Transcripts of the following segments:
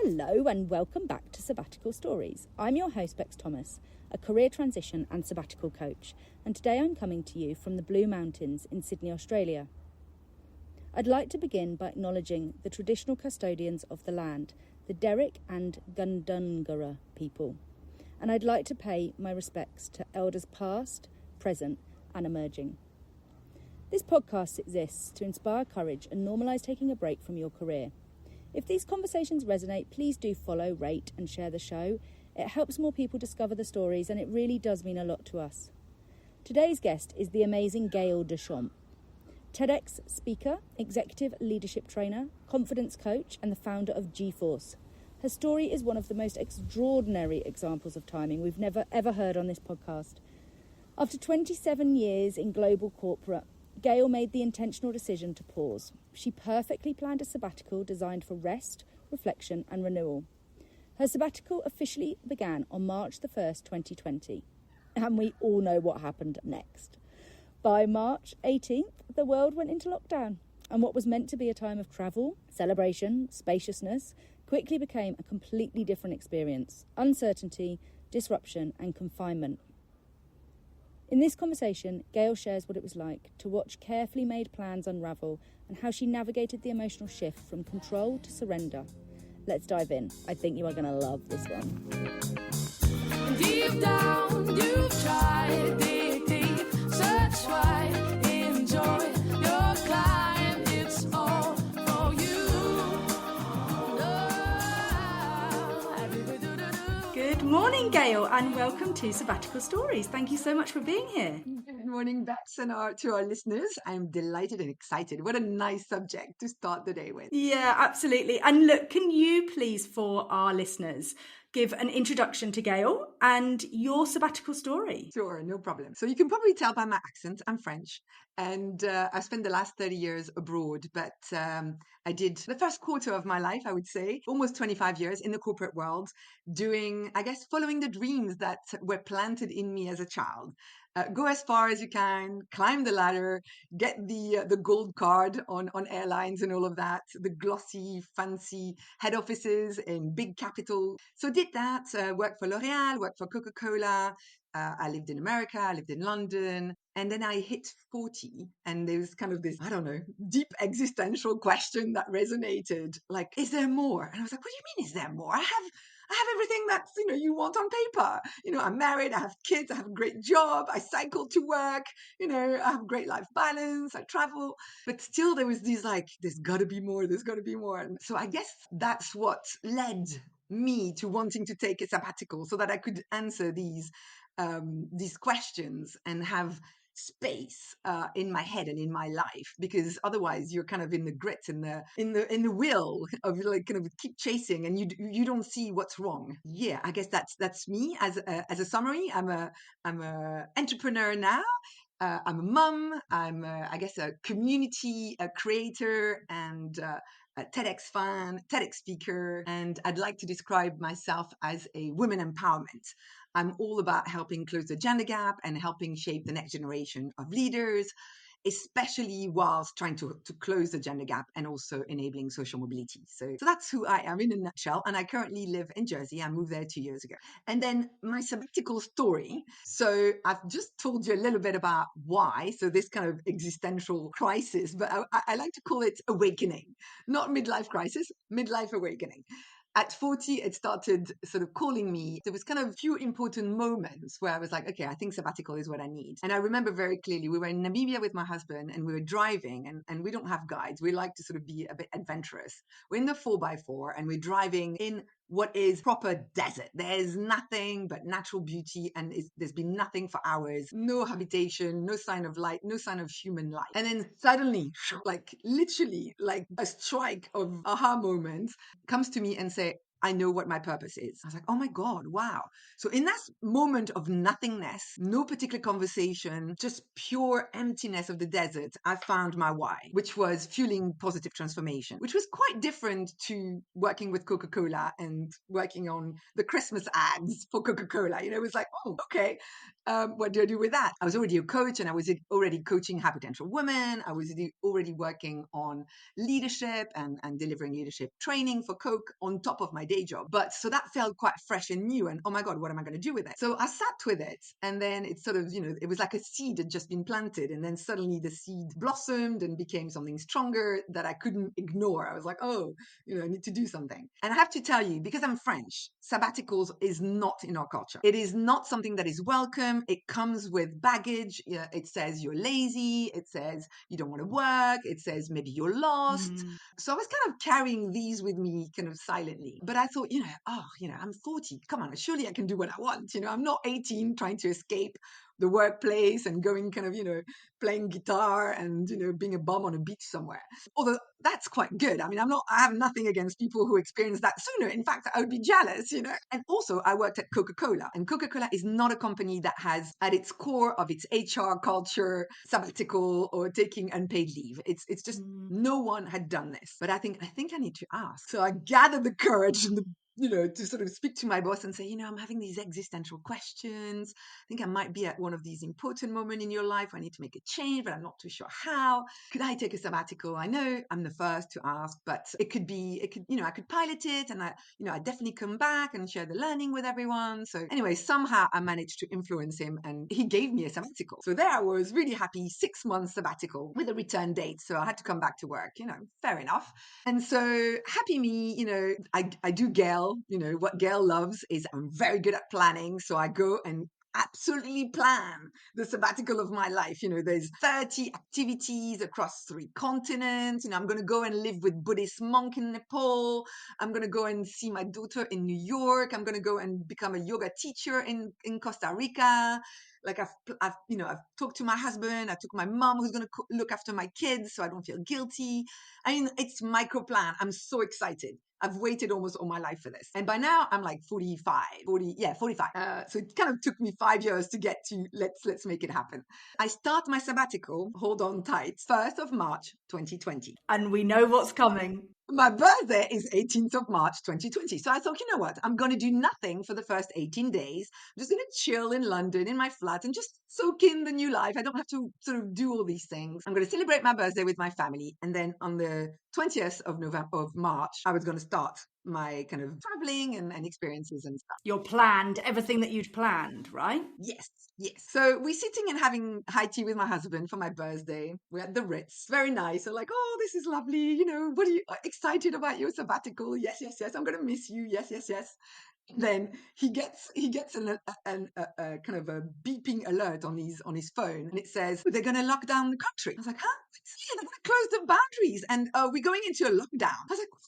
Hello and welcome back to Sabbatical Stories. I'm your host Bex Thomas, a career transition and sabbatical coach, and today I'm coming to you from the Blue Mountains in Sydney, Australia. I'd like to begin by acknowledging the traditional custodians of the land, the Derek and Gundungurra people, and I'd like to pay my respects to elders past, present and emerging. This podcast exists to inspire courage and normalise taking a break from your career. If these conversations resonate, please do follow, rate and share the show. It helps more people discover the stories and it really does mean a lot to us. Today's guest is the amazing Gaëlle Deschamps, TEDx speaker, executive leadership trainer, confidence coach and the founder of G-Force. Her story is one of the most extraordinary examples of timing we've never ever heard on this podcast. After 27 years in global corporate, Gaëlle made the intentional decision to pause. She perfectly planned a sabbatical designed for rest, reflection and renewal. Her sabbatical officially began on March the 1st, 2020. And we all know what happened next. By March 18th, the world went into lockdown. And what was meant to be a time of travel, celebration, spaciousness, quickly became a completely different experience. Uncertainty, disruption and confinement. In this conversation, Gaëlle shares what it was like to watch carefully made plans unravel and how she navigated the emotional shift from control to surrender. Let's dive in. I think you are going to love this one. Deep down, you've tried, dig deep, search wide, enjoy your climb. It's all for you. Good morning, Gaëlle, and welcome to Sabbatical Stories. Thank you so much for being here. Good morning, Bex, and to our listeners. I'm delighted and excited. What a nice subject to start the day with. Yeah, absolutely. And look, can you please, for our listeners, give an introduction to Gaëlle and your sabbatical story? Sure, no problem. So you can probably tell by my accent, I'm French, and I spent the last 30 years abroad, but I did the first quarter of my life, I would say, almost 25 years in the corporate world, doing, I guess, following the dreams that were planted in me as a child. Go as far as you can, climb the ladder, get the gold card on airlines and all of that, the glossy, fancy head offices in big capital. So did that, worked for L'Oreal, worked for Coca-Cola. I lived in America, I lived in London. And then I hit 40 and there was kind of this, I don't know, deep existential question that resonated. Like, is there more? And I was like, what do you mean, is there more? I have everything that's, you want on paper. I'm married, I have kids, I have a great job, I cycle to work, I have great life balance, I travel. But still there was these like, there's got to be more, there's got to be more. And so I guess that's what led me to wanting to take a sabbatical so that I could answer these questions and have space in my head and in my life, because otherwise you're kind of in the grit, in the will of like kind of keep chasing and you don't see what's wrong. Yeah, I guess that's me as a summary. I'm a entrepreneur now. I'm a mum. I'm I guess a community creator and a TEDx fan, TEDx speaker, and I'd like to describe myself as a women empowerment. I'm all about helping close the gender gap and helping shape the next generation of leaders, especially whilst trying to close the gender gap and also enabling social mobility. So that's who I am in a nutshell. And I currently live in Jersey. I moved there 2 years ago. And then my sabbatical story. So I've just told you a little bit about why. So this kind of existential crisis, but I like to call it awakening, not midlife crisis, midlife awakening. At 40, it started sort of calling me. There was kind of a few important moments where I was like, okay, I think sabbatical is what I need. And I remember very clearly, we were in Namibia with my husband and we were driving and we don't have guides. We like to sort of be a bit adventurous. We're in the 4x4 and we're driving in what is proper desert. There's nothing but natural beauty and there's been nothing for hours. No habitation, no sign of light, no sign of human life. And then suddenly, like literally like a strike of aha moment comes to me and say, I know what my purpose is. I was like, oh my God, wow. So in that moment of nothingness, no particular conversation, just pure emptiness of the desert, I found my why, which was fueling positive transformation, which was quite different to working with Coca-Cola and working on the Christmas ads for Coca-Cola. It was like, oh, okay. What do I do with that? I was already a coach and I was already coaching happy potential women. I was already working on leadership and delivering leadership training for Coke on top of my day day job. But so that felt quite fresh and new. And oh my God, what am I going to do with it? So I sat with it. And then it sort of, it was like a seed had just been planted. And then suddenly the seed blossomed and became something stronger that I couldn't ignore. I was like, oh, I need to do something. And I have to tell you, because I'm French, sabbaticals is not in our culture. It is not something that is welcome. It comes with baggage. It says you're lazy. It says you don't want to work. It says maybe you're lost. So I was kind of carrying these with me kind of silently. But I thought, I'm 40. Come on, surely I can do what I want. I'm not 18 trying to escape the workplace and going kind of, playing guitar and, being a bum on a beach somewhere. Although that's quite good. I mean, I have nothing against people who experience that sooner. In fact, I would be jealous, And also I worked at Coca-Cola, and Coca-Cola is not a company that has at its core of its HR culture, sabbatical or taking unpaid leave. It's just no one had done this. But I think I need to ask. So I gathered the courage and to sort of speak to my boss and say, I'm having these existential questions. I think I might be at one of these important moments in your life where I need to make a change, but I'm not too sure how. Could I take a sabbatical? I know I'm the first to ask, but I could pilot it, and I definitely come back and share the learning with everyone. So anyway, somehow I managed to influence him, and he gave me a sabbatical. So there I was, really happy, 6 months sabbatical with a return date. So I had to come back to work, fair enough. And so happy me, I do Gaëlle. What Gaëlle loves is I'm very good at planning. So I go and absolutely plan the sabbatical of my life. There's 30 activities across 3 continents. I'm going to go and live with Buddhist monk in Nepal. I'm going to go and see my daughter in New York. I'm going to go and become a yoga teacher in Costa Rica. Like I've talked to my husband. I took my mom who's going to look after my kids so I don't feel guilty. I mean, it's micro plan. I'm so excited. I've waited almost all my life for this. And by now I'm like 45. So it kind of took me 5 years to get to let's make it happen. I start my sabbatical, hold on tight, 1st of March, 2020. And we know what's coming. My birthday is 18th of March, 2020. So I thought, you know what? I'm going to do nothing for the first 18 days. I'm just going to chill in London in my flat and just soak in the new life. I don't have to sort of do all these things. I'm going to celebrate my birthday with my family. And then on the 20th of March, I was going to start my kind of traveling and experiences and stuff. You planned everything that you'd planned, right? Yes. So we're sitting and having high tea with my husband for my birthday. We're at the Ritz. Very nice. So like, oh, this is lovely. What are you excited about your sabbatical? Yes. I'm going to miss you. Yes. Then he gets a kind of a beeping alert on his phone, and it says they're going to lock down the country. I was like, huh? Yeah, they're going to close the boundaries, and we're going into a lockdown. I was like, what?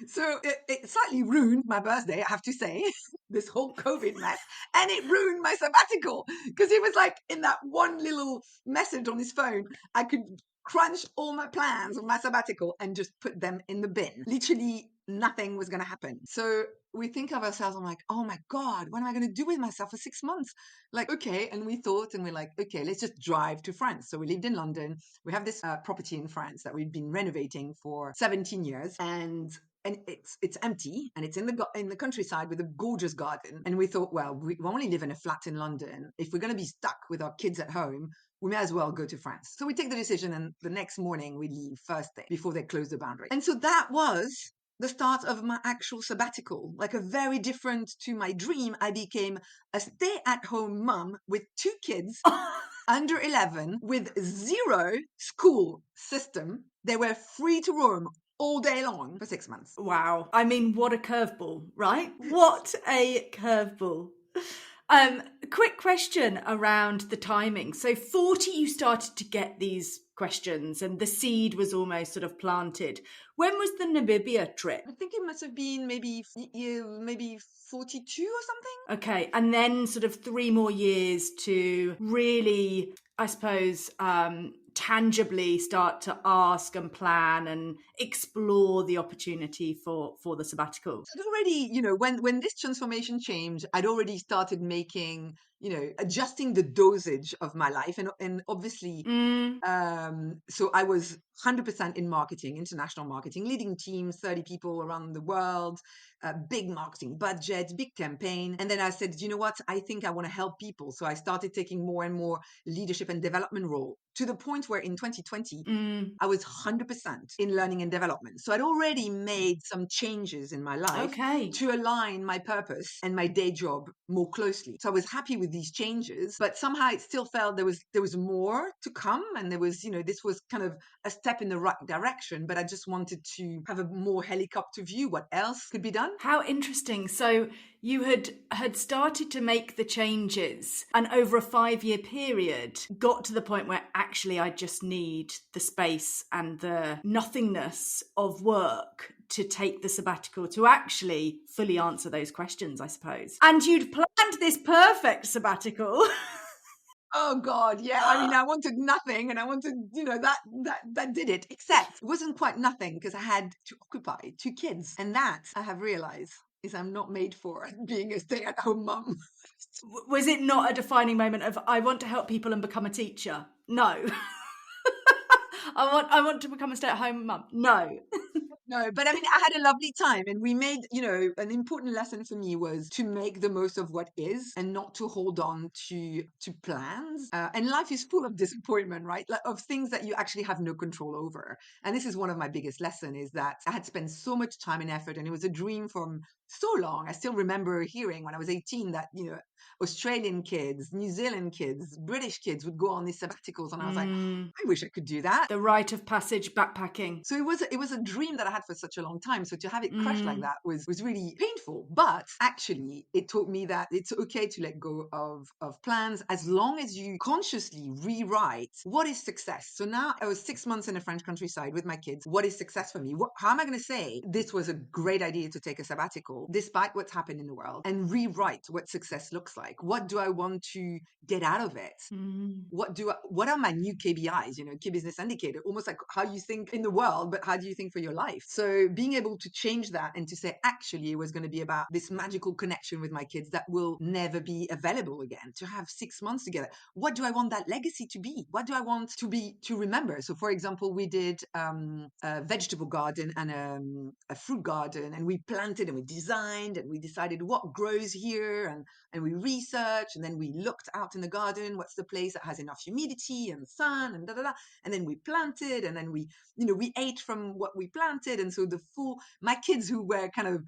So it slightly ruined my birthday, I have to say, this whole COVID mess, and it ruined my sabbatical because it was like in that one little message on his phone, I could crunch all my plans of my sabbatical and just put them in the bin. Literally nothing was going to happen. So we think of ourselves, I'm like, oh my God, what am I going to do with myself for 6 months? Like, okay. And we thought, and we're like, okay, let's just drive to France. So we lived in London. We have this property in France that we've been renovating for 17 years. And it's empty, and it's in the countryside with a gorgeous garden. And we thought, well, we only live in a flat in London. If we're going to be stuck with our kids at home, we may as well go to France. So we take the decision, and the next morning we leave first thing before they close the boundary. And so that was the start of my actual sabbatical, like a very different to my dream. I became a stay-at-home mum with 2 kids under 11 with 0 school system. They were free to roam all day long for 6 months. Wow. I mean, what a curveball, right? What a curveball. Quick question around the timing. So 40, you started to get these questions and the seed was almost sort of planted. When was the Namibia trip? I think it must have been maybe 42 or something. Okay. And then sort of 3 more years to really, I suppose, tangibly start to ask and plan and explore the opportunity for the sabbatical. I'd already, when this transformation changed, I'd already started making, adjusting the dosage of my life. And obviously, so I was 100% in marketing, international marketing, leading teams, 30 people around the world, big marketing budget, big campaign. And then I said, you know what? I think I want to help people. So I started taking more and more leadership and development role, to the point where in 2020, I was 100% in learning and development. So I'd already made some changes in my life Okay. to align my purpose and my day job more closely. So I was happy with these changes, but somehow it still felt there was more to come. And there was, this was kind of a step in the right direction, but I just wanted to have a more helicopter view. What else could be done? How interesting. So you had started to make the changes, and over a 5-year period got to the point where actually I just need the space and the nothingness of work to take the sabbatical to actually fully answer those questions, I suppose. And you'd planned this perfect sabbatical. Oh God, yeah. I mean, I wanted nothing, and I wanted, that did it. Except it wasn't quite nothing, because I had to occupy 2 kids, and that I have realized is I'm not made for being a stay-at-home mum. Was it not a defining moment of I want to help people and become a teacher? No. I want to become a stay-at-home mum? No. No, but I mean, I had a lovely time, and we made, an important lesson for me was to make the most of what is and not to hold on to plans. And life is full of disappointment, right? Like, of things that you actually have no control over. And this is one of my biggest lessons, is that I had spent so much time and effort, and it was a dream from so long. I still remember hearing when I was 18 that, Australian kids, New Zealand kids, British kids would go on these sabbaticals. And I was like, I wish I could do that. The rite of passage backpacking. So it was a dream that I had for such a long time. So to have it crash like that was really painful. But actually, it taught me that it's okay to let go of plans, as long as you consciously rewrite what is success. So now I was 6 months in a French countryside with my kids. What is success for me? How am I going to say this was a great idea to take a sabbatical, despite what's happened in the world, and rewrite what success looks like? What do I want to get out of it? What are my new KBIs, key business indicator, almost like how you think in the world, but how do you think for your life? So being able to change that and to say, actually, it was going to be about this magical connection with my kids that will never be available again, to have 6 months together. What do I want that legacy to be? What do I want to remember? So for example, we did a vegetable garden and a fruit garden, and we planted and we designed and we decided what grows here, and we researched, and then we looked out in the garden, what's the place that has enough humidity and sun and and then we planted, and then we ate from what we planted. And so my kids, who were kind of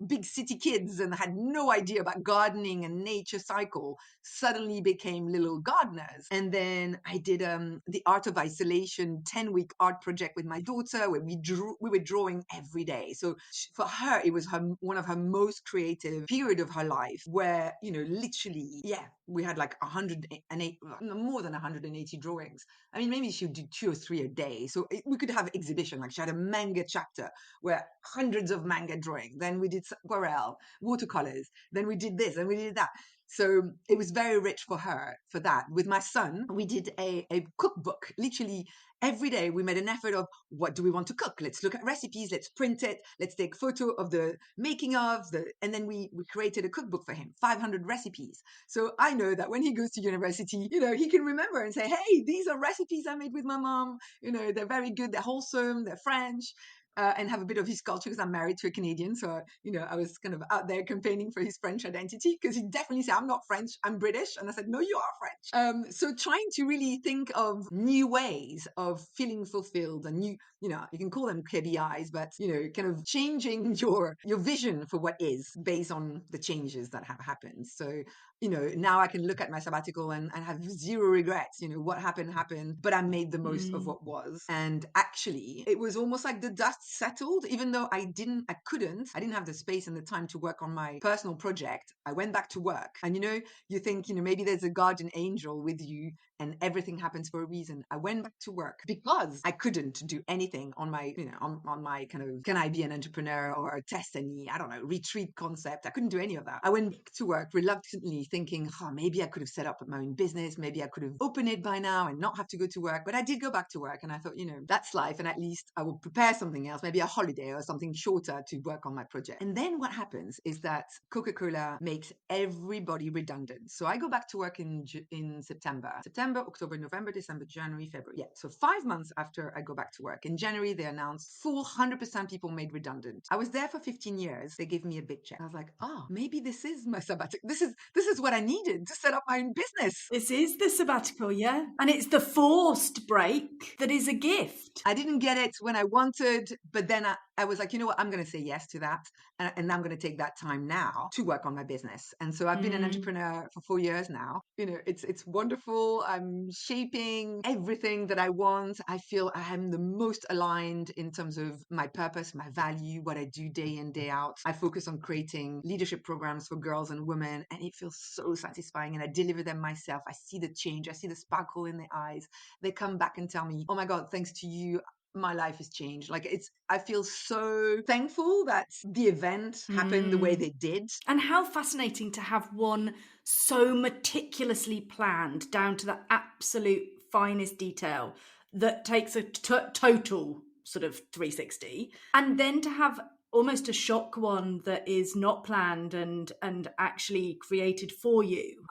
big city kids and had no idea about gardening and nature cycle, suddenly became little gardeners. And then I did the Art of Isolation 10-week art project with my daughter, where we were drawing every day. So for her, it was one of her most creative period of her life, where literally, we had like 108, more than 180 drawings. I mean, maybe she would do 2 or 3 a day. So we could have exhibition. Like, she had a manga chapter where hundreds of manga drawings. Then we did aquarelle, watercolors. Then we did this and we did that. So it was very rich for her for that. With my son, we did a cookbook. Literally every day we made an effort of, what do we want to cook? Let's look at recipes. Let's print it. Let's take photo of the making of and then we created a cookbook for him, 500 recipes. So I know that when he goes to university, he can remember and say, hey, these are recipes I made with my mom. They're very good. They're wholesome. They're French. And have a bit of his culture, because I'm married to a Canadian. So, I was kind of out there campaigning for his French identity, because he definitely said, I'm not French, I'm British. And I said, no, you are French. So trying to really think of new ways of feeling fulfilled, and new, you can call them KBIs, but, kind of changing your vision for what is based on the changes that have happened. So, now I can look at my sabbatical and have zero regrets. What happened, but I made the most of what was. And actually, it was almost like the dust settled, even though I didn't have the space and the time to work on my personal project. I went back to work, and you think, maybe there's a guardian angel with you and everything happens for a reason. I went back to work because I couldn't do anything on my, on my kind of, can I be an entrepreneur or test any, I don't know, retreat concept. I couldn't do any of that. I went back to work reluctantly, thinking, maybe I could have set up my own business. Maybe I could have opened it by now and not have to go to work. But I did go back to work, and I thought, that's life. And at least I will prepare something else else, maybe a holiday or something shorter to work on my project. And then what happens is that Coca-Cola makes everybody redundant. So I go back to work in September, October, November, December, January, February. Yeah, so 5 months after I go back to work. In January, they announced full 100% people made redundant. I was there for 15 years. They gave me a big check. I was like, oh, maybe this is my sabbatical. This is what I needed to set up my own business. This is the sabbatical, yeah. And it's the forced break that is a gift. I didn't get it when I wanted, but then I was like, you know what, I'm going to say yes to that. And I'm going to take that time now to work on my business. And so I've been an entrepreneur for 4 years now. You know, it's wonderful. I'm shaping everything that I want. I feel I am the most aligned in terms of my purpose, my value, what I do day in, day out. I focus on creating leadership programs for girls and women, and it feels so satisfying. And I deliver them myself. I see the change. I see the sparkle in their eyes. They come back and tell me, oh my God, thanks to you, my life has changed. Like I feel so thankful that the event happened the way they did. And how fascinating to have one so meticulously planned down to the absolute finest detail that takes a total sort of 360. And then to have almost a shock one that is not planned and actually created for you,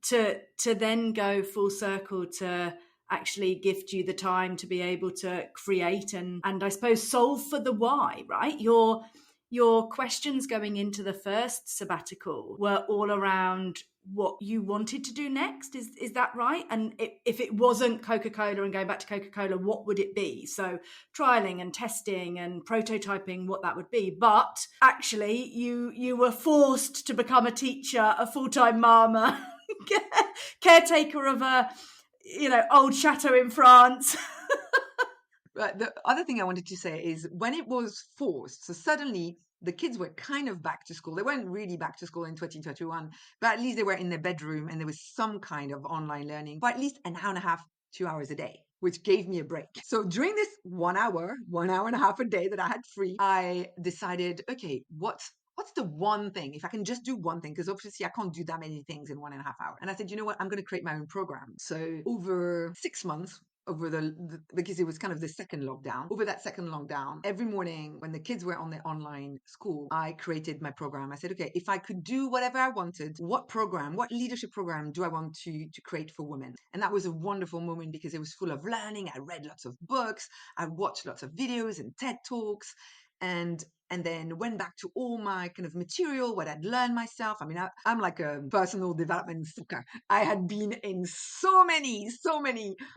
to then go full circle to actually gift you the time to be able to create and I suppose solve for the why, right? Your questions going into the first sabbatical were all around what you wanted to do next. Is that right? And if it wasn't Coca-Cola and going back to Coca-Cola, what would it be? So trialing and testing and prototyping what that would be. But actually you were forced to become a teacher, a full-time mama, caretaker of a old chateau in France. But the other thing I wanted to say is when it was forced, so suddenly the kids were kind of back to school. They weren't really back to school in 2021, but at least they were in their bedroom and there was some kind of online learning for at least an hour and a half, 2 hours a day, which gave me a break. So during this 1 hour and a half a day that I had free, I decided, okay, what's the one thing, if I can just do one thing, because obviously I can't do that many things in 1.5 hours. And I said, you know what, I'm going to create my own program. So over 6 months, over because it was kind of the second lockdown, over that second lockdown, every morning when the kids were on their online school, I created my program. I said, okay, if I could do whatever I wanted, what leadership program do I want to create for women? And that was a wonderful moment because it was full of learning. I read lots of books. I watched lots of videos and TED Talks. And then went back to all my kind of material, what I'd learned myself. I mean, I'm like a personal development sucker. I had been in so many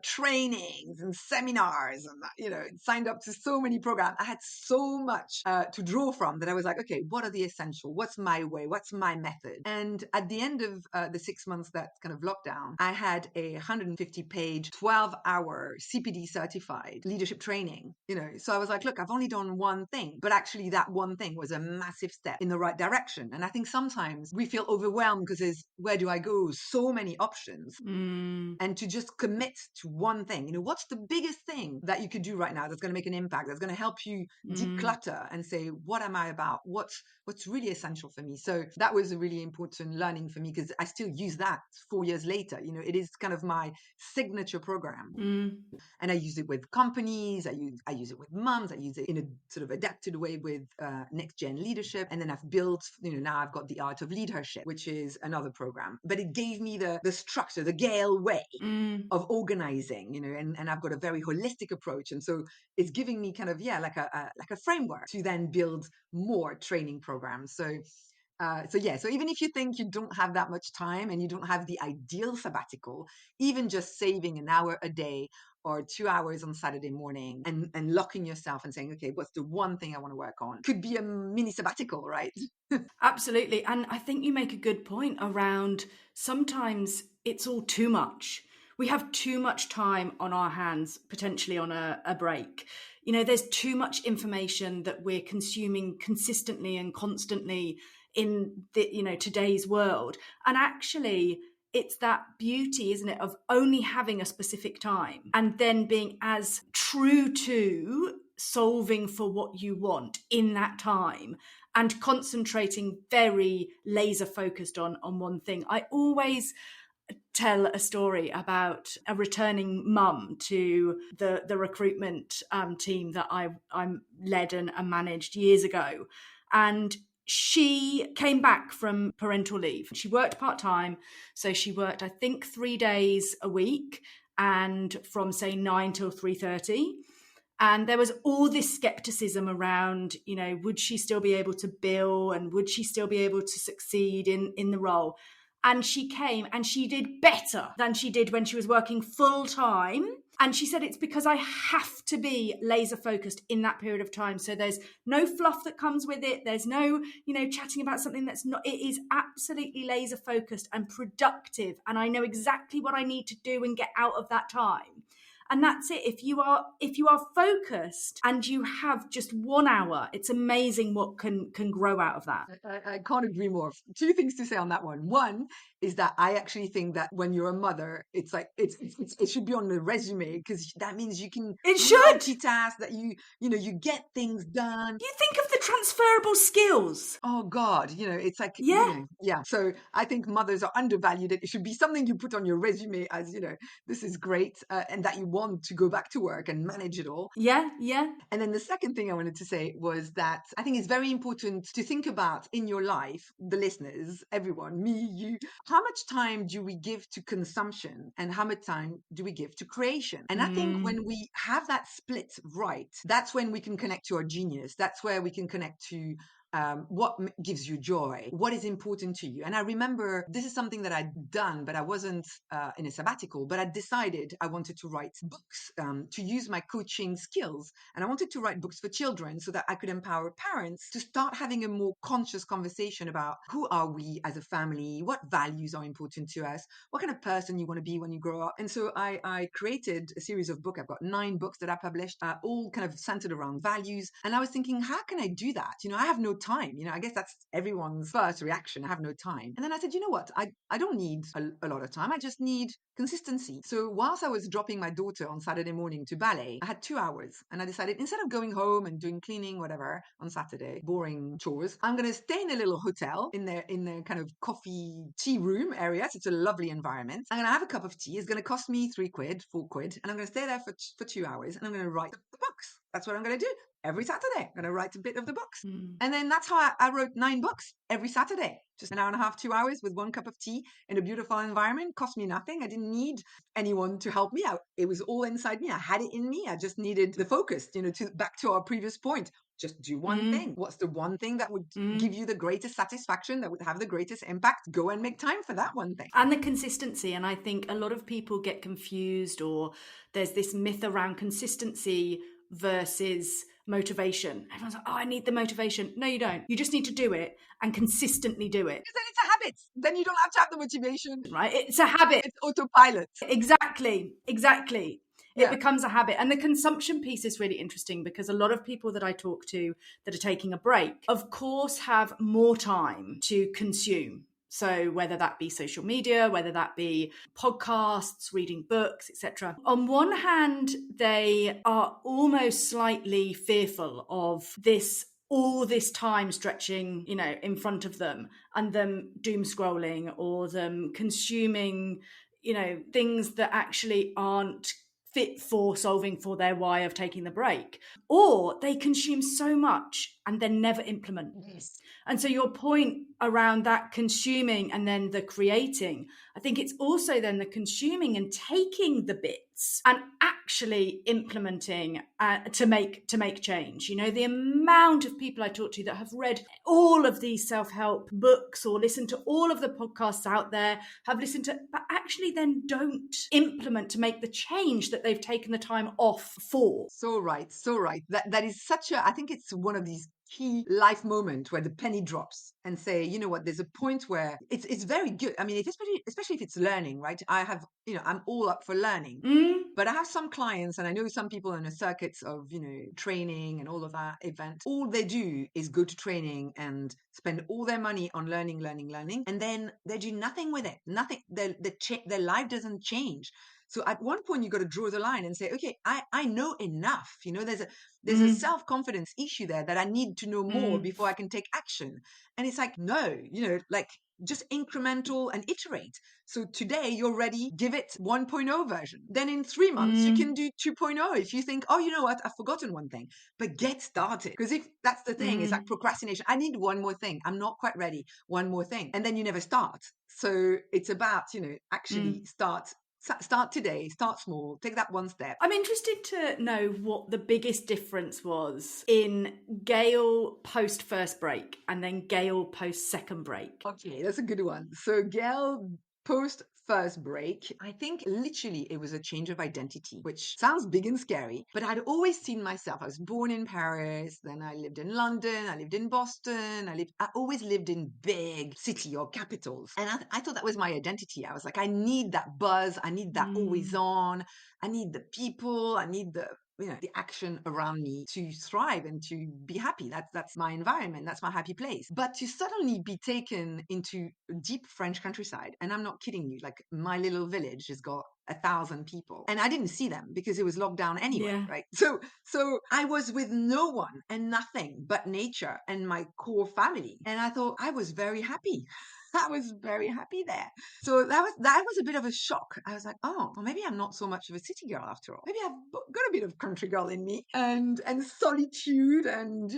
trainings and seminars and, signed up to so many programs. I had so much to draw from that I was like, okay, what are the essential? What's my way? What's my method? And at the end of the 6 months that kind of lockdown, I had a 150-page, 12-hour CPD certified leadership training, So I was like, look, I've only done one thing, but actually that one thing was a massive step in the right direction. And I think sometimes we feel overwhelmed because there's, where do I go? So many options. And to just commit to one thing, what's the biggest thing that you could do right now that's going to make an impact, that's going to help you declutter and say, what am I about? What's really essential for me? So that was a really important learning for me because I still use that 4 years later. It is kind of my signature program. And I use it with companies. I use it with moms. I use it in a sort of adapted way with next gen leadership. And then I've built, now I've got the Art of Leadership, which is another program. But it gave me the structure, the Gaëlle way of organizing, and I've got a very holistic approach. And so it's giving me kind of, like a framework to then build more training programs. So even if you think you don't have that much time and you don't have the ideal sabbatical, even just saving an hour a day or 2 hours on Saturday morning and locking yourself and saying, okay, what's the one thing I want to work on? Could be a mini sabbatical, right? Absolutely. And I think you make a good point around sometimes it's all too much. We have too much time on our hands, potentially on a break. There's too much information that we're consuming consistently and constantly in the, today's world. And actually, it's that beauty, isn't it, of only having a specific time and then being as true to solving for what you want in that time and concentrating very laser focused on one thing. I always tell a story about a returning mum to the recruitment team that I led and managed years ago. And she came back from parental leave. She worked part-time, so she worked, I think, 3 days a week, and from, say, 9 till 3:30. And there was all this skepticism around, you know, would she still be able to bill, and would she still be able to succeed in the role? And she came and she did better than she did when she was working full time. And she said, it's because I have to be laser focused in that period of time. So there's no fluff that comes with it. There's no, you know, chatting about something that's not, it is absolutely laser focused and productive. And I know exactly what I need to do and get out of that time. And that's it. If you are focused and you have just 1 hour, it's amazing what can grow out of that. I can't agree more. Two things to say on that one. One is that I actually think that when you're a mother, it's like it should be on the resume, because that means you can multitask, that you get things done. You think of the transferable skills. Oh God, it's like Yeah. yeah. So I think mothers are undervalued. It should be something you put on your resume as this is great, and that you want to go back to work and manage it all. Yeah. And then the second thing I wanted to say was that I think it's very important to think about in your life, the listeners, everyone, me, you, how much time do we give to consumption and how much time do we give to creation? And I think when we have that split right, that's when we can connect to our genius. That's where we can connect to what gives you joy, what is important to you. And I remember this is something that I'd done, but I wasn't in a sabbatical, but I decided I wanted to write books to use my coaching skills. And I wanted to write books for children so that I could empower parents to start having a more conscious conversation about who are we as a family, what values are important to us, what kind of person you want to be when you grow up. And so I created a series of books. I've got 9 books that I published, all kind of centered around values. And I was thinking, how can I do that? I have no time. I guess that's everyone's first reaction. I have no time. And then I said, you know what? I don't need a lot of time. I just need consistency. So whilst I was dropping my daughter on Saturday morning to ballet, I had 2 hours, and I decided instead of going home and doing cleaning, whatever, on Saturday, boring chores, I'm going to stay in a little hotel in their kind of coffee tea room area. So it's a lovely environment. I'm going to have a cup of tea. It's going to cost me 3 quid, 4 quid. And I'm going to stay there for 2 hours, and I'm going to write the books. That's what I'm going to do. Every Saturday, I'm going to write a bit of the books. And then that's how I wrote 9 books every Saturday. Just an hour and a half, 2 hours with 1 cup of tea in a beautiful environment. Cost me nothing. I didn't need anyone to help me out. It was all inside me. I had it in me. I just needed the focus, back to our previous point. Just do one thing. What's the one thing that would give you the greatest satisfaction, that would have the greatest impact? Go and make time for that one thing. And the consistency. And I think a lot of people get confused, or there's this myth around consistency versus motivation. Everyone's like, oh, I need the motivation. No, you don't. You just need to do it and consistently do it. Because then it's a habit. Then you don't have to have the motivation. Right? It's a habit. It's autopilot. Exactly. Yeah. It becomes a habit. And the consumption piece is really interesting, because a lot of people that I talk to that are taking a break, of course, have more time to consume. So whether that be social media, whether that be podcasts, reading books, etc. On one hand, they are almost slightly fearful of all this time stretching, in front of them, and them doom scrolling, or them consuming, things that actually aren't fit for solving for their why of taking the break. Or they consume so much and then never implement. Yes. And so your point around that consuming and then the creating, I think it's also then the consuming and taking the bits and actually implementing to make change. The amount of people I talk to that have read all of these self-help books or listened to all of the podcasts out there, have listened to, but actually then don't implement to make the change that they've taken the time off for. So right. That is I think it's one of these key life moment where the penny drops and say, you know what, there's a point where it's very good. I mean, especially if it's learning, right? I have, I'm all up for learning, but I have some clients, and I know some people in the circuits of, training and all of that event, all they do is go to training and spend all their money on learning. And then they do nothing with it. Nothing. Their life doesn't change. So at one point, you got to draw the line and say, okay, I know enough. There's a self-confidence issue there that I need to know more before I can take action. And it's like, no, like just incremental and iterate. So today you're ready, give it 1.0 version. Then in 3 months, you can do 2.0 if you think, oh, you know what, I've forgotten one thing. But get started. Because if that's the thing, it's like procrastination. I need one more thing. I'm not quite ready. One more thing. And then you never start. So it's about, actually start today, start small, take that one step. I'm interested to know what the biggest difference was in Gaëlle post first break and then Gaëlle post second break. Okay, that's a good one. So Gaëlle post first break, I think literally it was a change of identity, which sounds big and scary, but I'd always seen myself. I was born in Paris, then I lived in London, I lived in Boston, I always lived in big city or capitals. And I thought that was my identity. I was like, I need that buzz, I need that always on, I need the people, I need the action around me to thrive and to be happy. That's my environment. That's my happy place. But to suddenly be taken into deep French countryside, and I'm not kidding you, like my little village has got 1,000 people and I didn't see them because it was locked down anyway, right? So I was with no one and nothing but nature and my core family. And I thought I was very happy. I was very happy there. So that was a bit of a shock. I was like, oh, well, maybe I'm not so much of a city girl after all. Maybe I've got a bit of country girl in me and solitude and,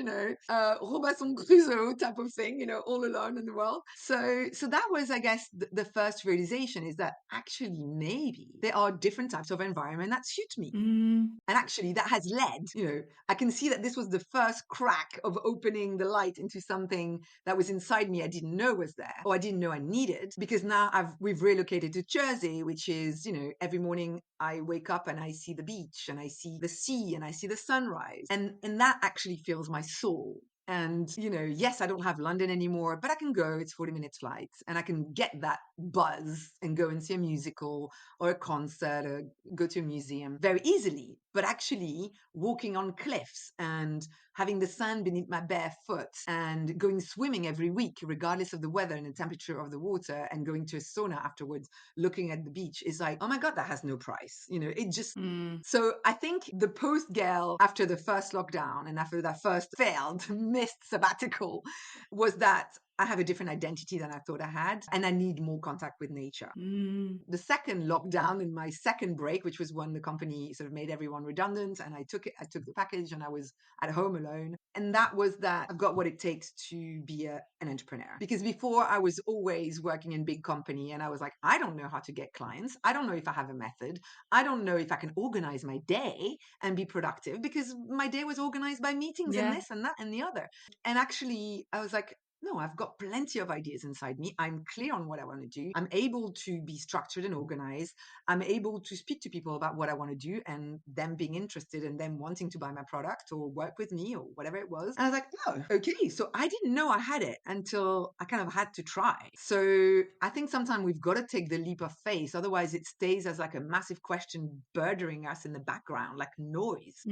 Robinson Crusoe type of thing, all alone in the world. So that was, I guess, the first realization is that actually maybe there are different types of environment that suit me. And actually that has led, I can see that this was the first crack of opening the light into something that was inside me I didn't know was there, or I didn't know I needed, because now we've relocated to Jersey, which is, every morning I wake up and I see the beach and I see the sea and I see the sunrise. And that actually fills my soul. And, yes, I don't have London anymore, but I can go, it's 40 minutes flight, and I can get that buzz and go and see a musical or a concert or go to a museum very easily. But actually walking on cliffs and having the sand beneath my bare foot and going swimming every week, regardless of the weather and the temperature of the water, and going to a sauna afterwards, looking at the beach is like, oh my God, that has no price. It just, so I think the post Gaëlle after the first lockdown and after that first failed, missed sabbatical was that I have a different identity than I thought I had, and I need more contact with nature. The second lockdown in my second break, which was when the company sort of made everyone redundant, and I took the package and I was at home alone. And that was that I've got what it takes to be an entrepreneur. Because before I was always working in big company and I was like, I don't know how to get clients. I don't know if I have a method. I don't know if I can organize my day and be productive, because my day was organized by meetings and this and that and the other. And actually I was like, no, I've got plenty of ideas inside me. I'm clear on what I want to do. I'm able to be structured and organized. I'm able to speak to people about what I want to do and them being interested and them wanting to buy my product or work with me or whatever it was. And I was like, oh, okay. So I didn't know I had it until I kind of had to try. So I think sometimes we've got to take the leap of faith. Otherwise it stays as like a massive question burdening us in the background, like noise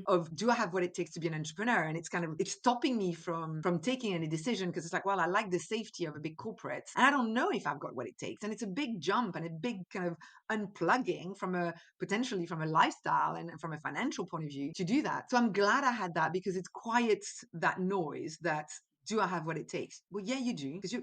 of, do I have what it takes to be an entrepreneur? And it's stopping me from taking any decision, because it's like, well, I like the safety of a big corporate and I don't know if I've got what it takes. And it's a big jump and a big kind of unplugging potentially from a lifestyle and from a financial point of view to do that. So I'm glad I had that, because it quiets that noise that, do I have what it takes? Well, yeah, you do, because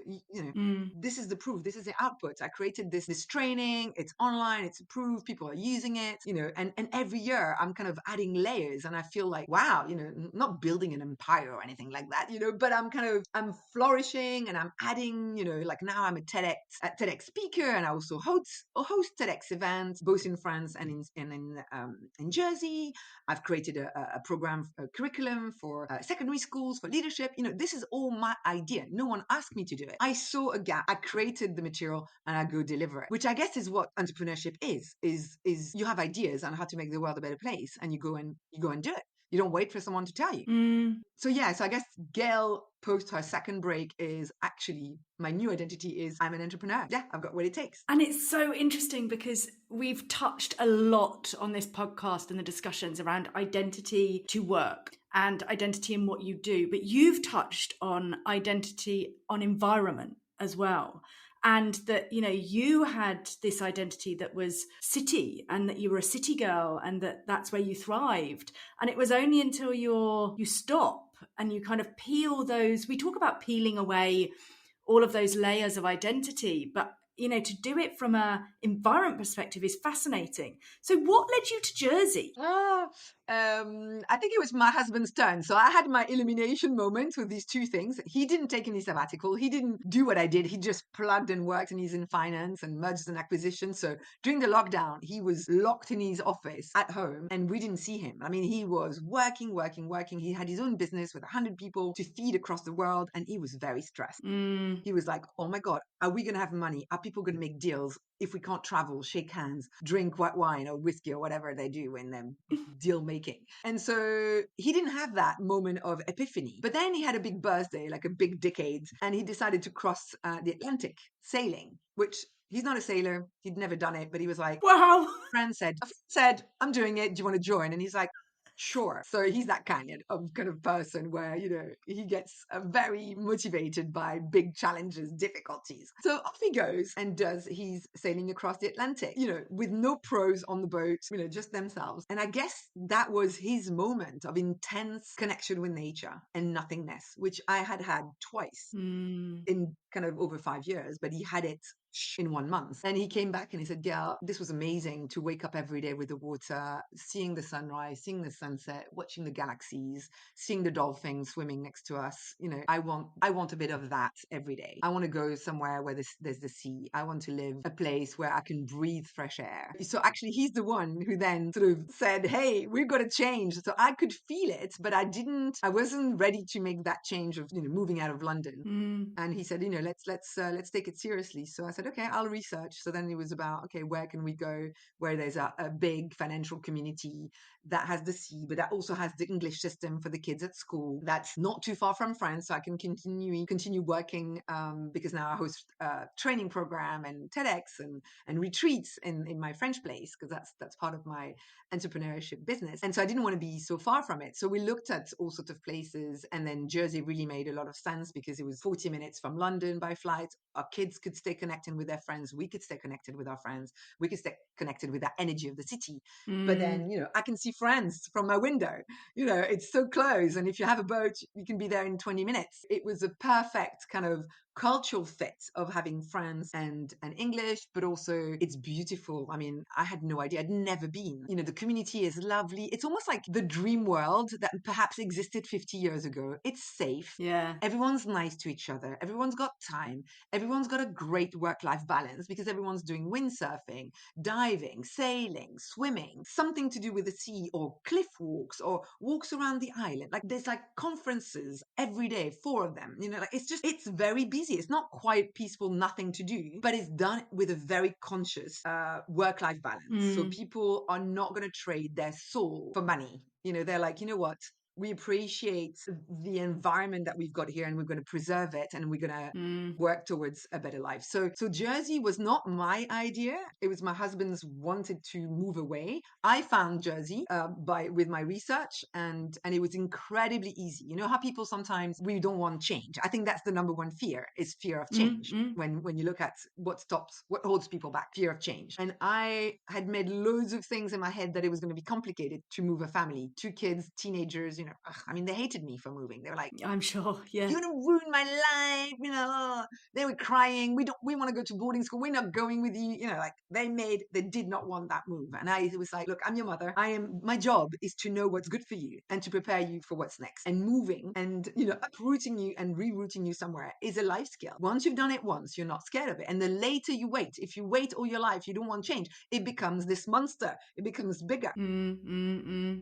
this is the proof. This is the output. I created this training. It's online. It's approved. People are using it. And every year I'm kind of adding layers, and I feel like, wow, not building an empire or anything like that, but I'm flourishing and I'm adding, like now I'm a TEDx speaker, and I also host TEDx events both in France and in Jersey. I've created a program, a curriculum for secondary schools for leadership. This is all my idea. No one asked me to do it. I saw a gap. I created the material and I go deliver it, which I guess is what entrepreneurship is you have ideas on how to make the world a better place, and you go and do it. You don't wait for someone to tell you. So I guess Gaëlle post her second break is actually my new identity is I'm an entrepreneur. Yeah, I've got what it takes. And it's so interesting because we've touched a lot on this podcast and the discussions around identity to work and identity in what you do, but you've touched on identity on environment as well. and that, you know, you had this identity that was city, and that you were a city girl, and that's where you thrived. And it was only until you stop and you kind of peel those, we talk about peeling away all of those layers of identity, but you know, to do it from a environment perspective is fascinating. So what led you to Jersey? I think it was my husband's turn. So I had my illumination moment with these two things. He didn't take any sabbatical. He didn't do what I did. He just plugged and worked, and he's in finance and mergers and acquisitions. So during the lockdown, he was locked in his office at home, and we didn't see him. I mean, he was working. He had his own business with 100 people to feed across the world, and he was very stressed. He was like, oh my God, are we going to have money? Are people going to make deals? If we can't travel, shake hands, drink white wine or whiskey or whatever they do when they're deal making. And so he didn't have that moment of epiphany. But then he had a big birthday, like a big decade, and he decided to cross the Atlantic sailing, which he's not a sailor. He'd never done it, but he was like, Wow. a friend said, I'm doing it. Do you want to join? And he's like, sure. So he's that kind of person where, you know, he gets very motivated by big challenges, difficulties. So off he goes and does his sailing across the Atlantic, you know, with no pros on the boat, you know, just themselves. And I guess that was his moment of intense connection with nature and nothingness, which I had twice in kind of over 5 years, but he had it in 1 month. And he came back and he said, Gaëlle, this was amazing to wake up every day with the water, seeing the sunrise, seeing the sunset, watching the galaxies, seeing the dolphins swimming next to us. You know, I want a bit of that every day. I want to go somewhere where there's the sea. I want to live a place where I can breathe fresh air. So actually he's the one who then sort of said, hey, we've got to change. So I could feel it, but I wasn't ready to make that change of, you know, moving out of London. And he said, you know, let's take it seriously. So I said, okay, I'll research. So then it was about, okay, where can we go where there's a big financial community that has the sea, but that also has the English system for the kids at school. That's not too far from France, so I can continue working because now I host a training program and TEDx and retreats in my French place, because that's part of my entrepreneurship business. And so I didn't want to be so far from it. So we looked at all sorts of places, and then Jersey really made a lot of sense because it was 40 minutes from London by flight. Our kids could stay connected with their friends. We could stay connected with our friends. We could stay connected with that energy of the city. But then, you know, I can see France from my window. You know, it's so close. And if you have a boat, you can be there in 20 minutes. It was a perfect kind of cultural fit of having France and English, but also it's beautiful. I mean, I had no idea. I'd never been. You know, the community is lovely. It's almost like the dream world that perhaps existed 50 years ago. It's safe. Yeah. Everyone's nice to each other. Everyone's got time. Everyone's got a great work-life balance because everyone's doing windsurfing, diving, sailing, swimming, something to do with the sea, or cliff walks, or walks around the island. Like there's like conferences every day, 4 of them. You know, like it's very busy. It's not quite peaceful, nothing to do, but it's done with a very conscious work-life balance. So people are not going to trade their soul for money. You know, they're like, you know what? We appreciate the environment that we've got here, and we're going to preserve it, and we're going to work towards a better life. So Jersey was not my idea. It was my husband's wanted to move away. I found Jersey with my research, and it was incredibly easy. You know how people sometimes, we don't want change. I think that's the number one fear, is fear of change. When you look at what holds people back, fear of change. And I had made loads of things in my head that it was going to be complicated to move a family, 2 kids, teenagers. You know, I mean, they hated me for moving. They were like, I'm sure, yeah. you're going to ruin my life. You know, they were crying. We want to go to boarding school. We're not going with you. You know, like they did not want that move. And I was like, look, I'm your mother. My job is to know what's good for you and to prepare you for what's next. And moving and, you know, uprooting you and rerouting you somewhere is a life skill. Once you've done it once, you're not scared of it. And the later you wait, if you wait all your life, you don't want change, it becomes this monster. It becomes bigger.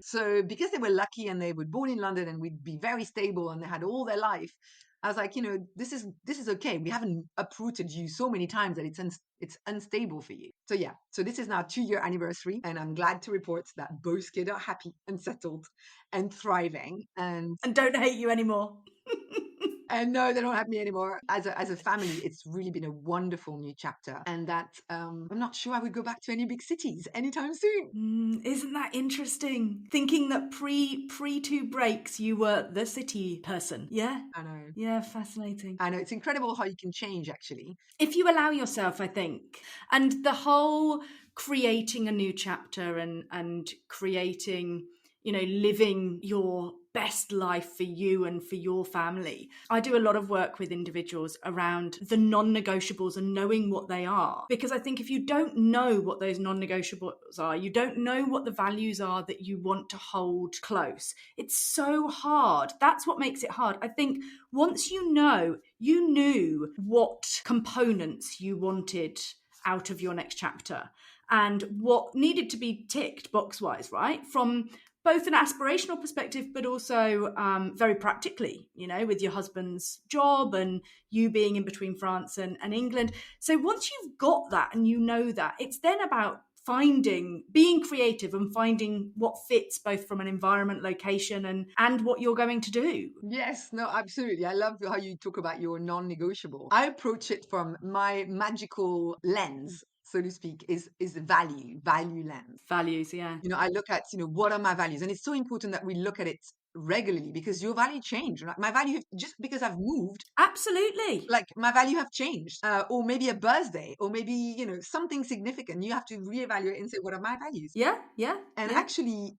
So because they were lucky and they were born in London and we'd be very stable and they had all their life, I was like, you know, this is okay. We haven't uprooted you so many times that it's unstable for you. So yeah, so this is now 2-year anniversary, and I'm glad to report that both kids are happy and settled and thriving and don't hate you anymore. And no, they don't have me anymore. As a family, it's really been a wonderful new chapter. And that I'm not sure I would go back to any big cities anytime soon. Isn't that interesting? Thinking that pre 2 breaks, you were the city person. Yeah. I know. Yeah, fascinating. I know. It's incredible how you can change, actually. If you allow yourself, I think. And the whole creating a new chapter and creating, living your best life for you and for your family. I do a lot of work with individuals around the non-negotiables and knowing what they are. Because I think if you don't know what those non-negotiables are, you don't know what the values are that you want to hold close. It's so hard. That's what makes it hard. I think once you knew what components you wanted out of your next chapter and what needed to be ticked box-wise, right? From both an aspirational perspective, but also very practically, with your husband's job and you being in between France and England. So once you've got that and you know that, it's then about being creative and finding what fits both from an environment, location and what you're going to do. Yes, no, absolutely. I love how you talk about your non-negotiable. I approach it from my magical lens, so to speak, is value lens. Values, yeah. I look at, what are my values? And it's so important that we look at it regularly because your value change. Right? My value, just because I've moved. Absolutely. Like my value have changed. Or maybe a birthday, or maybe, something significant. You have to reevaluate and say, what are my values? Yeah. And actually,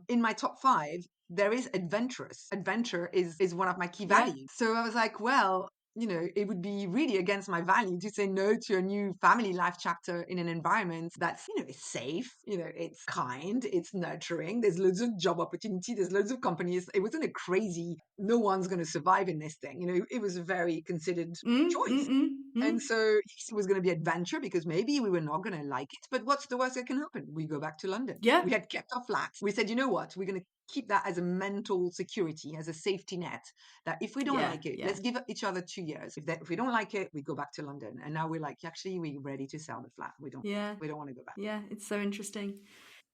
in my top 5, there is adventurous. Adventure is one of my key values. So I was like, well, it would be really against my value to say no to a new family life chapter in an environment that's, is safe, it's kind, it's nurturing, there's loads of job opportunity, there's loads of companies. It wasn't a crazy, no one's going to survive in this thing. It was a very considered choice. And so it was going to be adventure because maybe we were not going to like it. But what's the worst that can happen? We go back to London. Yeah. We had kept our flat. We said, you know what? We're going to keep that as a mental security, as a safety net, that if we don't like it, let's give each other 2 years. If we don't like it, we go back to London. And now we're like, actually, we're ready to sell the flat. We don't want to go back. Yeah, it's so interesting.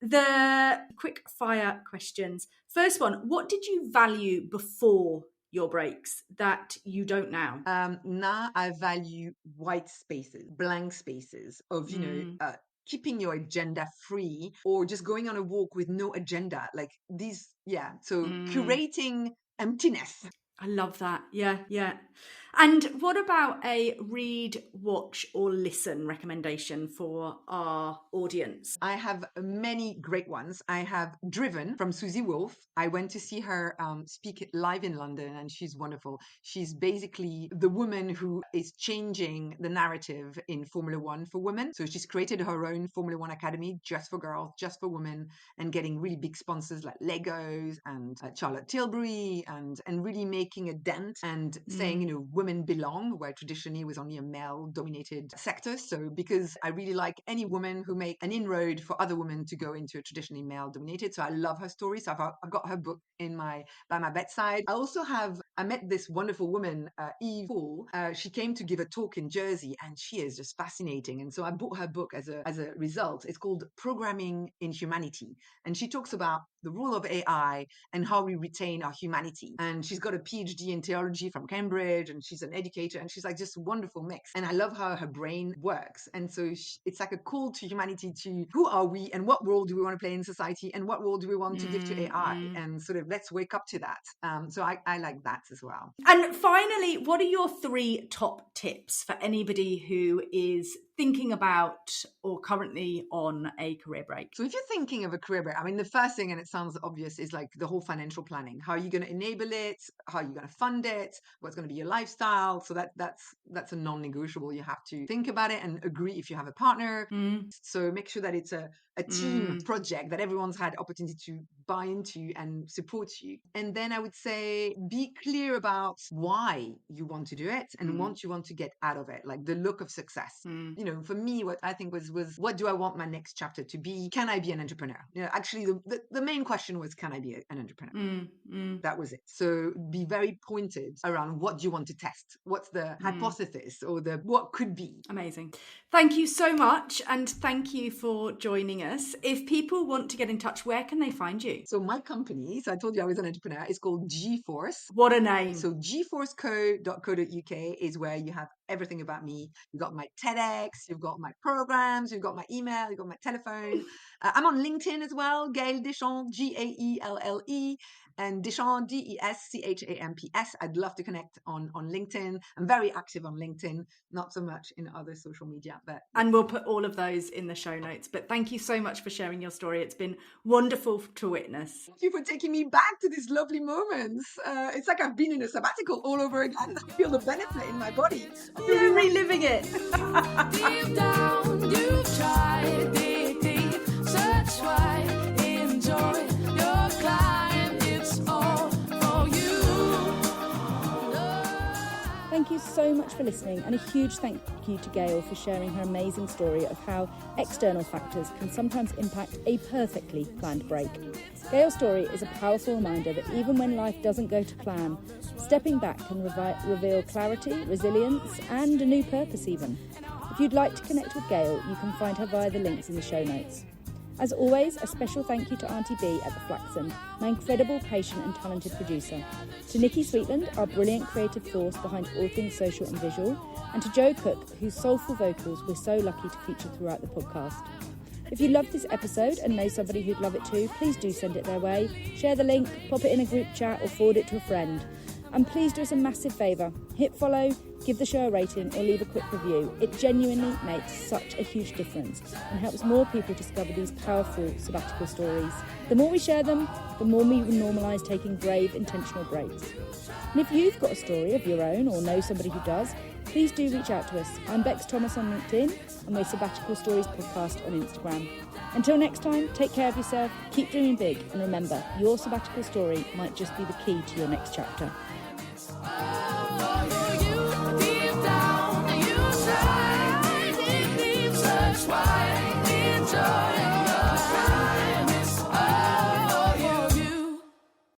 The quick fire questions. First one, what did you value before your breaks that you don't now? Now I value white spaces, blank spaces of, keeping your agenda free or just going on a walk with no agenda. Like these, so curating emptiness. I love that. Yeah. And what about a read, watch, or listen recommendation for our audience? I have many great ones. I have Driven from Susie Wolf. I went to see her speak live in London, and she's wonderful. She's basically the woman who is changing the narrative in Formula One for women. So she's created her own Formula One Academy just for girls, just for women, and getting really big sponsors like Legos and Charlotte Tilbury, and really making a dent and saying, women belong, where traditionally was only a male-dominated sector. So because I really like any woman who make an inroad for other women to go into a traditionally male-dominated. So I love her story. So I've got her book by my bedside. I met this wonderful woman, Eve Paul. She came to give a talk in Jersey, and she is just fascinating. And so I bought her book as a result. It's called Programming in Humanity. And she talks about the role of AI and how we retain our humanity. And she's got a PhD in theology from Cambridge, and she's an educator, and she's like just a wonderful mix. And I love how her brain works. And so it's like a call to humanity, to who are we and what role do we want to play in society and what role do we want to give to AI, and sort of let's wake up to that. So I like that as well. And finally, what are your 3 top tips for anybody who is thinking about or currently on a career break? So if you're thinking of a career break, I mean, the first thing, and it sounds obvious, is like the whole financial planning. How are you going to enable it? How are you going to fund it? What's going to be your lifestyle? So that's a non-negotiable. You have to think about it and agree if you have a partner. So make sure that it's a team project, that everyone's had opportunity to buy into and support you. And then I would say be clear about why you want to do it and what you want to get out of it, like the look of success. for me, what I think was what do I want my next chapter to be? Can I be an entrepreneur? Actually, the main question was, can I be an entrepreneur? That was it. So be very pointed around what do you want to test? What's the hypothesis or what could be? Amazing. Thank you so much. And thank you for joining us. If people want to get in touch, where can they find you? So my company, so I told you I was an entrepreneur, is called G-Force. What a name. So gforceco.co.uk is where you have everything about me. You've got my TEDx, you've got my programs, you've got my email, you've got my telephone. I'm on LinkedIn as well, Gaëlle Deschamps, Gaelle, and Deschamps, Deschamps. I'd love to connect on LinkedIn. I'm very active on LinkedIn, not so much in other social media. And we'll put all of those in the show notes. But thank you so much for sharing your story. It's been wonderful to witness. Thank you for taking me back to these lovely moments. It's like I've been in a sabbatical all over again. I feel the benefit in my body. You're reliving it. Deep down, you've tried deep, search wide, enjoy your climb. It's all for you. Thank you so much for listening, and a huge thank you to Gaëlle for sharing her amazing story of how external factors can sometimes impact a perfectly planned break. Gaëlle's story is a powerful reminder that even when life doesn't go to plan, stepping back can reveal clarity, resilience, and a new purpose even. If you'd like to connect with Gaëlle, you can find her via the links in the show notes. As always, a special thank you to Auntie B at the Flaxen, my incredible, patient and talented producer, to Nikki Sweetland, our brilliant creative force behind all things social and visual, and to Joe Cook, whose soulful vocals we're so lucky to feature throughout the podcast. If you loved this episode and know somebody who'd love it too, please do send it their way, share the link, pop it in a group chat or forward it to a friend. And please do us a massive favour, hit follow, give the show a rating or leave a quick review. It genuinely makes such a huge difference and helps more people discover these powerful sabbatical stories. The more we share them, the more we will normalise taking brave, intentional breaks. And if you've got a story of your own or know somebody who does, please do reach out to us. I'm Bex Thomas on LinkedIn and we're Sabbatical Stories Podcast on Instagram. Until next time, take care of yourself, keep dreaming big, and remember, your sabbatical story might just be the key to your next chapter. Oh, yeah.